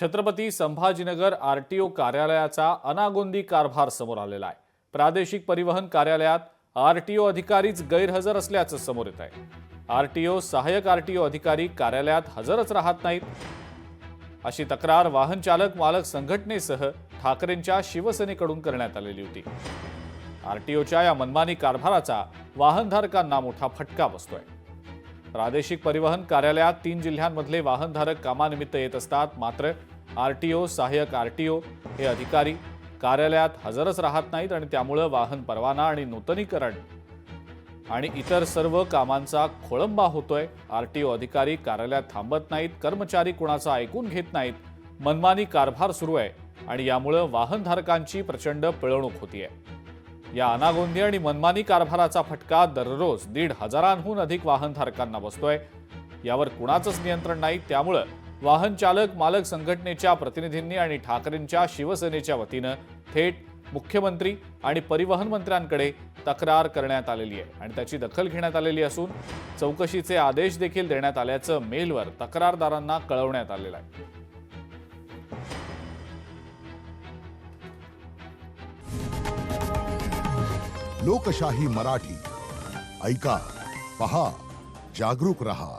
Chhatrapati Sambhajinagar RTO कार्यालयाचा अनागोंदी कारभार समोर आलेला आहे। प्रादेशिक परिवहन कार्यालयात आरटीओ अधिकारीच गैरहजर असल्याचं समोर येत आहे। आरटीओ सहाय्यक आरटीओ अधिकारी कार्यालयात हजरच राहत नाहीत, अशी तक्रार वाहन चालक मालक संघटनेसह ठाकरेंच्या शिवसेनेकडून करण्यात आलेली होती। आरटीओच्या या मनमानी कारभाराचा वाहनधारकांना मोठा फटका बसतोय। प्रादेशिक परिवहन कार्यालयात 3 जिल्ह्यांमधले वाहनधारक कामानिमित्त येत असतात, मात्र आरटीओ सहाय्यक आरटीओ हे अधिकारी कार्यालयात हजरच राहत नाहीत आणि त्यामुळे वाहन परवाना आणि नूतनीकरण आणि इतर सर्व कामांचा खोळंबा होतोय। आरटीओ अधिकारी कार्यालयात थांबत नाहीत, कर्मचारी कुणाचं ऐकून घेत नाहीत, मनमानी कारभार सुरू आहे आणि यामुळे वाहनधारकांची प्रचंड पिळवणूक होतीये। या अनागोंदी आणि मनमानी कारभाराचा फटका दररोज 1,500हून अधिक वाहनधारकांना बसतोय। यावर कुणाचंच नियंत्रण नाही, त्यामुळे वाहन चालक मालक संघटनेच्या प्रतिनिधींनी आणि ठाकरेंच्या शिवसेनेच्या वतीनं थेट मुख्यमंत्री आणि परिवहन मंत्र्यांकडे तक्रार करण्यात आलेली आहे आणि त्याची दखल घेण्यात आलेली असून चौकशीचे आदेश देखील देण्यात आल्याचं मेलवर तक्रारदारांना कळवण्यात आलेलं आहे। लोकशाही मराठी ऐका, पहा, जागरूक रहा।